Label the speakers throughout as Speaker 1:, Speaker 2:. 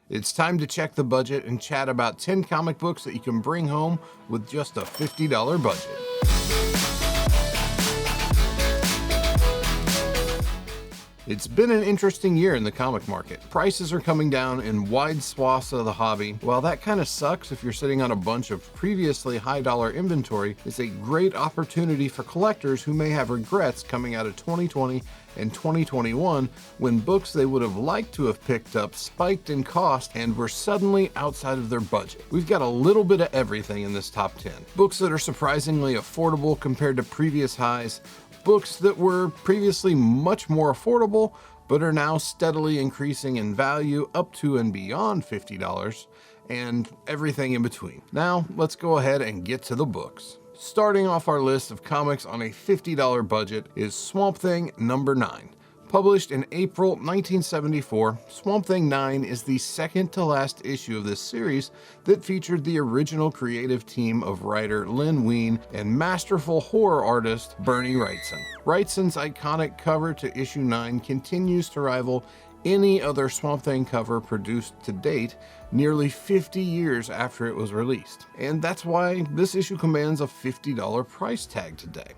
Speaker 1: It's time to check the budget and chat about 10 comic books that you can bring home with just a $50 budget. It's been an interesting year in the comic market. Prices are coming down in wide swaths of the hobby. While that kind of sucks if you're sitting on a bunch of previously high dollar inventory, it's a great opportunity for collectors who may have regrets coming out of 2020 and 2021 when books they would have liked to have picked up spiked in cost and were suddenly outside of their budget. We've got a little bit of everything in this top 10. Books that are surprisingly affordable compared to previous highs, books that were previously much more affordable but are now steadily increasing in value up to and beyond $50, and everything in between. Now, let's go ahead and get to the books. Starting off our list of comics on a $50 budget is Swamp Thing number 9. Published in April 1974, Swamp Thing 9 is the second to last issue of this series that featured the original creative team of writer Len Wein and masterful horror artist Bernie Wrightson. Wrightson's iconic cover to issue 9 continues to rival any other Swamp Thing cover produced to date, nearly 50 years after it was released. And that's why this issue commands a $50 price tag today.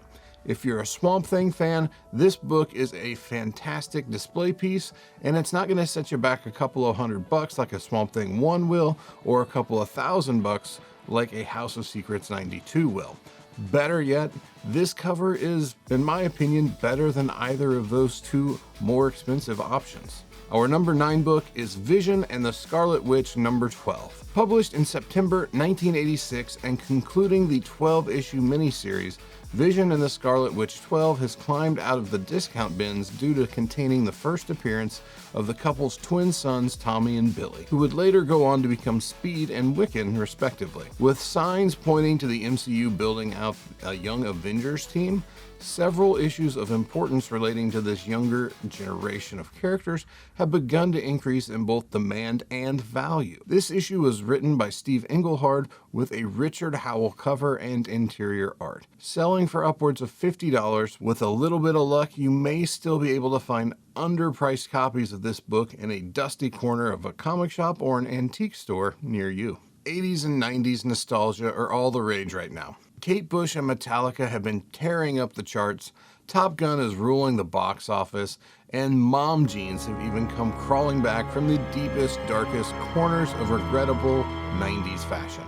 Speaker 1: If you're a Swamp Thing fan, this book is a fantastic display piece, and it's not going to set you back a couple of $100 like a Swamp Thing 1 will, or a couple of $1,000 like a House of Secrets 92 will. Better yet, this cover is, in my opinion, better than either of those two more expensive options. Our number 9 book is Vision and the Scarlet Witch number 12. Published in September 1986 and concluding the 12-issue miniseries, Vision and the Scarlet Witch 12 has climbed out of the discount bins due to containing the first appearance of the couple's twin sons Tommy and Billy, who would later go on to become Speed and Wiccan respectively. With signs pointing to the MCU building out a Young Avengers team, several issues of importance relating to this younger generation of characters have begun to increase in both demand and value. This issue was written by Steve Englehart with a Richard Howell cover and interior art. Selling for upwards of $50, with a little bit of luck, you may still be able to find underpriced copies of this book in a dusty corner of a comic shop or an antique store near you. 80s and 90s nostalgia are all the rage right now. Kate Bush and Metallica have been tearing up the charts, Top Gun is ruling the box office, and mom jeans have even come crawling back from the deepest, darkest corners of regrettable 90s fashion.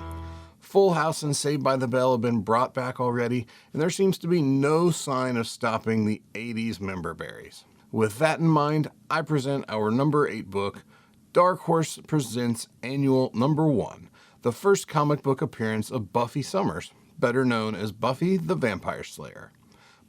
Speaker 1: Full House and Saved by the Bell have been brought back already, and there seems to be no sign of stopping the 80s member berries. With that in mind, I present our number 8 book, Dark Horse Presents Annual Number 1, the first comic book appearance of Buffy Summers, better known as Buffy the Vampire Slayer.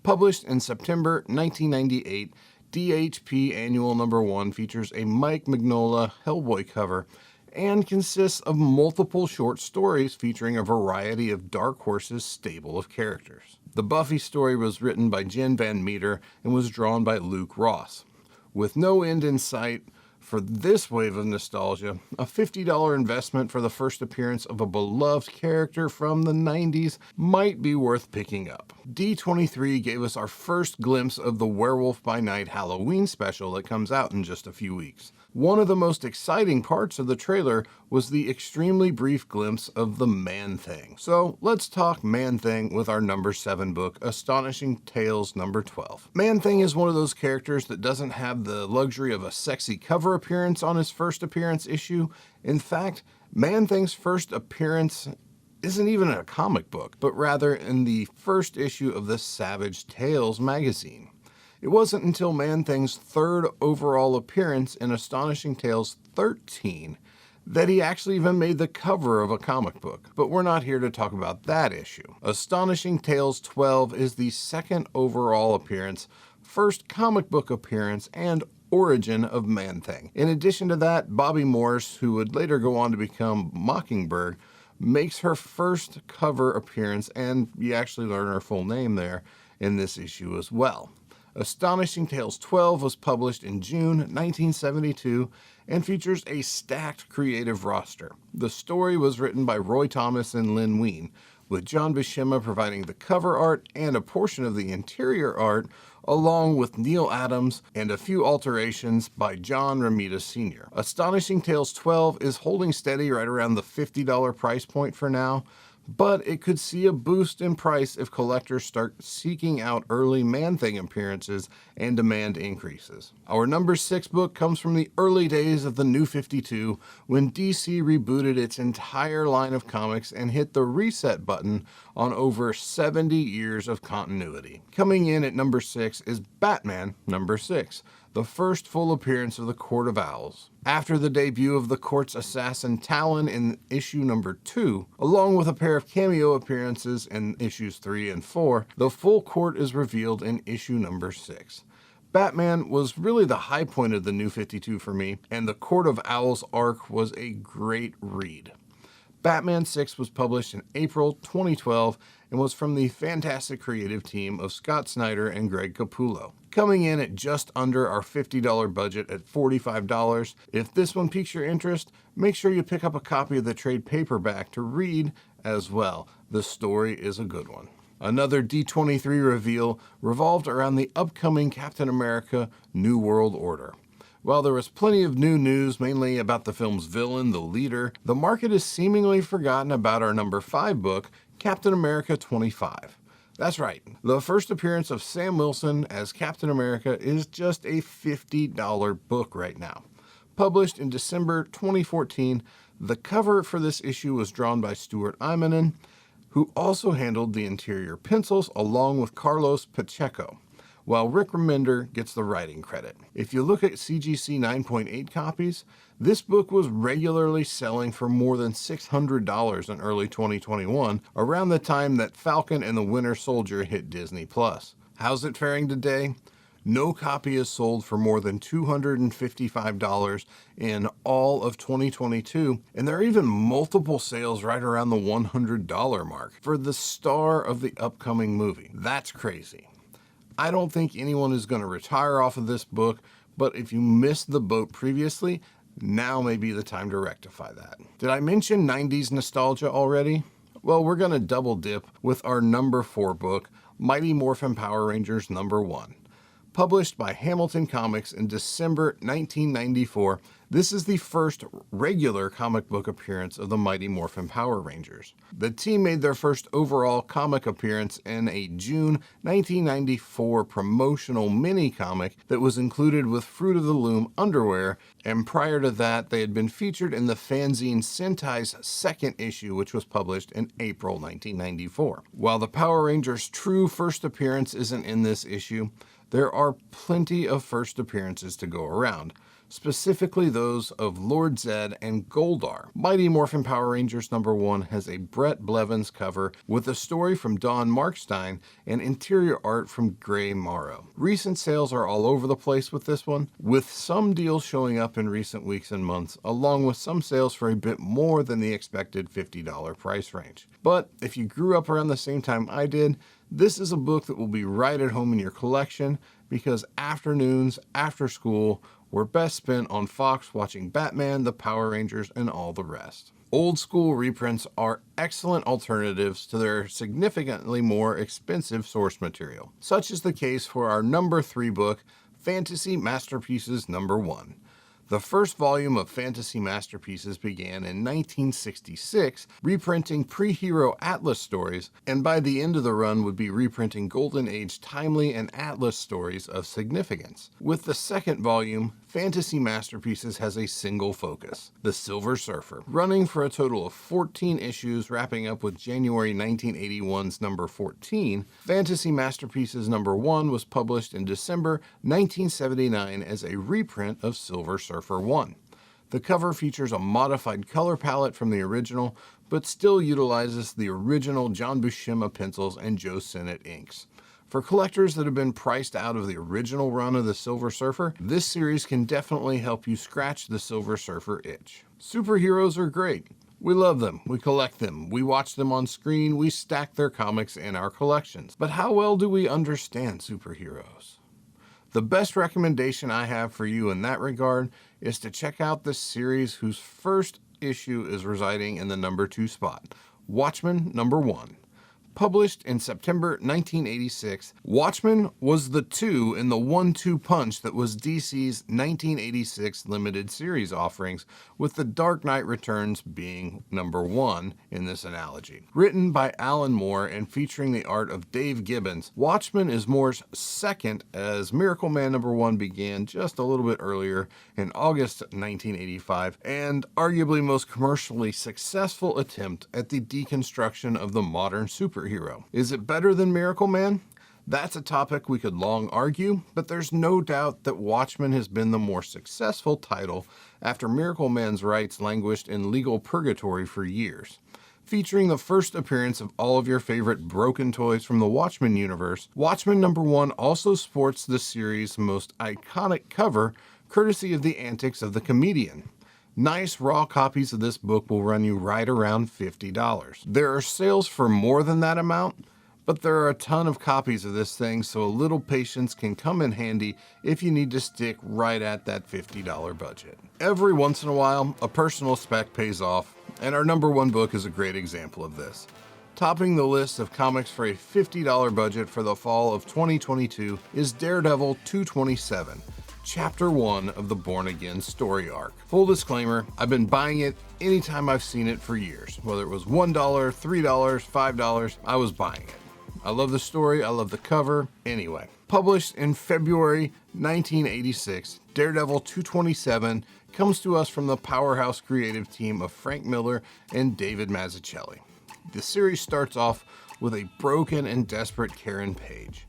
Speaker 1: Published in September 1998, DHP Annual Number 1 features a Mike Mignola Hellboy cover and consists of multiple short stories featuring a variety of Dark Horse's stable of characters. The Buffy story was written by Jen Van Meter and was drawn by Luke Ross. With no end in sight for this wave of nostalgia, a $50 investment for the first appearance of a beloved character from the 90s might be worth picking up. D23 gave us our first glimpse of the Werewolf by Night Halloween special that comes out in just a few weeks. One of the most exciting parts of the trailer was the extremely brief glimpse of the Man-Thing. So let's talk Man-Thing with our number 7 book, Astonishing Tales number 12. Man-Thing is one of those characters that doesn't have the luxury of a sexy cover appearance on his first appearance issue. In fact, Man-Thing's first appearance isn't even in a comic book, but rather in the first issue of the Savage Tales magazine. It wasn't until Man-Thing's third overall appearance in Astonishing Tales 13 that he actually even made the cover of a comic book, but we're not here to talk about that issue. Astonishing Tales 12 is the second overall appearance, first comic book appearance, and origin of Man-Thing. In addition to that, Bobby Morse, who would later go on to become Mockingbird, makes her first cover appearance, and you actually learn her full name there in this issue as well. Astonishing Tales 12 was published in June 1972 and features a stacked creative roster. The story was written by Roy Thomas and Len Wein, with John Buscema providing the cover art and a portion of the interior art, along with Neil Adams and a few alterations by John Romita Sr. Astonishing Tales 12 is holding steady right around the $50 price point for now, but it could see a boost in price if collectors start seeking out early Man-Thing appearances and demand increases. Our number 6 book comes from the early days of the New 52, when DC rebooted its entire line of comics and hit the reset button on over 70 years of continuity. Coming in at number 6 is Batman number 6, the first full appearance of the Court of Owls. After the debut of the Court's assassin Talon in issue number 2, along with a pair of cameo appearances in issues 3 and 4, the full Court is revealed in issue number 6. Batman was really the high point of the New 52 for me, and the Court of Owls arc was a great read. Batman 6 was published in April 2012 and was from the fantastic creative team of Scott Snyder and Greg Capullo. Coming in at just under our $50 budget at $45. If this one piques your interest, make sure you pick up a copy of the trade paperback to read as well. The story is a good one. Another D23 reveal revolved around the upcoming Captain America New World Order. While there was plenty of new news, mainly about the film's villain, the leader, the market has seemingly forgotten about our number 5 book, Captain America 25. That's right, the first appearance of Sam Wilson as Captain America is just a $50 book right now. Published in December 2014, the cover for this issue was drawn by Stuart Immonen, who also handled the interior pencils along with Carlos Pacheco, while Rick Remender gets the writing credit. If you look at CGC 9.8 copies, this book was regularly selling for more than $600 in early 2021, around the time that Falcon and the Winter Soldier hit Disney+. How's it faring today? No copy is sold for more than $255 in all of 2022, and there are even multiple sales right around the $100 mark for the star of the upcoming movie. That's crazy. I don't think anyone is going to retire off of this book, but if you missed the boat previously, now may be the time to rectify that. Did I mention 90s nostalgia already? Well, we're going to double dip with our number 4 book, Mighty Morphin Power Rangers number 1. Published by Hamilton Comics in December 1994, this is the first regular comic book appearance of the Mighty Morphin Power Rangers. The team made their first overall comic appearance in a June 1994 promotional mini-comic that was included with Fruit of the Loom underwear, and prior to that, they had been featured in the fanzine Sentai's second issue, which was published in April 1994. While the Power Rangers' true first appearance isn't in this issue, there are plenty of first appearances to go around, specifically those of Lord Zed and Goldar. Mighty Morphin Power Rangers number 1 has a Brett Blevins cover with a story from Don Markstein and interior art from Gray Morrow. Recent sales are all over the place with this one, with some deals showing up in recent weeks and months, along with some sales for a bit more than the expected $50 price range. But if you grew up around the same time I did, this is a book that will be right at home in your collection, because afternoons after school were best spent on Fox watching Batman, the Power Rangers, and all the rest. Old school reprints are excellent alternatives to their significantly more expensive source material. Such is the case for our number 3 book, Fantasy Masterpieces number 1. The first volume of Fantasy Masterpieces began in 1966, reprinting pre-hero Atlas stories, and by the end of the run would be reprinting Golden Age timely and Atlas stories of significance. With the second volume, Fantasy Masterpieces has a single focus, the Silver Surfer, running for a total of 14 issues, wrapping up with January 1981's number 14. Fantasy Masterpieces number 1 was published in December 1979 as a reprint of Silver Surfer 1. The cover features a modified color palette from the original, but still utilizes the original John Buscema pencils and Joe Sinnott inks. For collectors that have been priced out of the original run of the Silver Surfer, this series can definitely help you scratch the Silver Surfer itch. Superheroes are great. We love them, we collect them, we watch them on screen, we stack their comics in our collections. But how well do we understand superheroes? The best recommendation I have for you in that regard is to check out this series whose first issue is residing in the number 2 spot, Watchmen #1. Published in September 1986, Watchmen was the 2 in the 1-2 punch that was DC's 1986 limited series offerings, with The Dark Knight Returns being #1 in this analogy. Written by Alan Moore and featuring the art of Dave Gibbons, Watchmen is Moore's second, as Miracle Man #1 began just a little bit earlier in August 1985, and arguably most commercially successful attempt at the deconstruction of the modern superhero. Is it better than Miracle Man? That's a topic we could long argue, but there's no doubt that Watchmen has been the more successful title after Miracle Man's rights languished in legal purgatory for years. Featuring the first appearance of all of your favorite broken toys from the Watchmen universe, Watchmen #1 also sports the series' most iconic cover, courtesy of the antics of the comedian. Nice raw copies of this book will run you right around $50. There are sales for more than that amount, but there are a ton of copies of this thing, so a little patience can come in handy if you need to stick right at that $50 budget. Every once in a while, a personal spec pays off, and our #1 book is a great example of this. Topping the list of comics for a $50 budget for the fall of 2022 is Daredevil 227. Chapter 1 of the Born Again story arc. Full disclaimer, I've been buying it anytime I've seen it for years. Whether it was $1, $3, $5, I was buying it. I love the story, I love the cover. Anyway, published in February 1986, Daredevil 227 comes to us from the powerhouse creative team of Frank Miller and David Mazzucchelli. The series starts off with a broken and desperate Karen Page.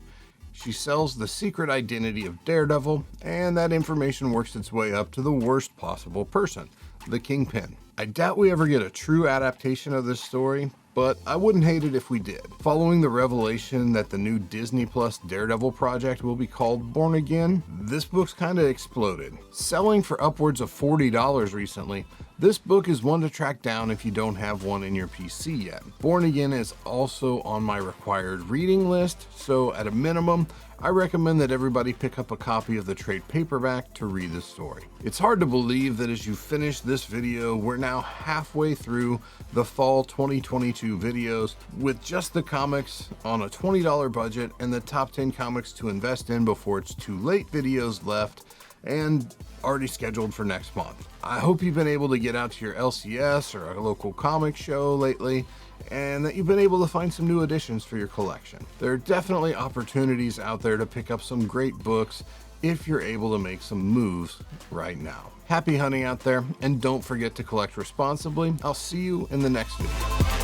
Speaker 1: She sells the secret identity of Daredevil, and that information works its way up to the worst possible person, the Kingpin. I doubt we ever get a true adaptation of this story, but I wouldn't hate it if we did. Following the revelation that the new Disney Plus Daredevil project will be called Born Again, this book's kinda exploded. Selling for upwards of $40 recently, this book is one to track down if you don't have one in your PC yet. Born Again is also on my required reading list, so at a minimum, I recommend that everybody pick up a copy of the trade paperback to read the story. It's hard to believe that as you finish this video, we're now halfway through the fall 2022 videos with just the comics on a $20 budget and the top 10 comics to invest in before it's too late videos left, and already scheduled for next month. I hope you've been able to get out to your LCS or a local comic show lately, and that you've been able to find some new additions for your collection. There are definitely opportunities out there to pick up some great books if you're able to make some moves right now. Happy hunting out there, and don't forget to collect responsibly. I'll see you in the next video.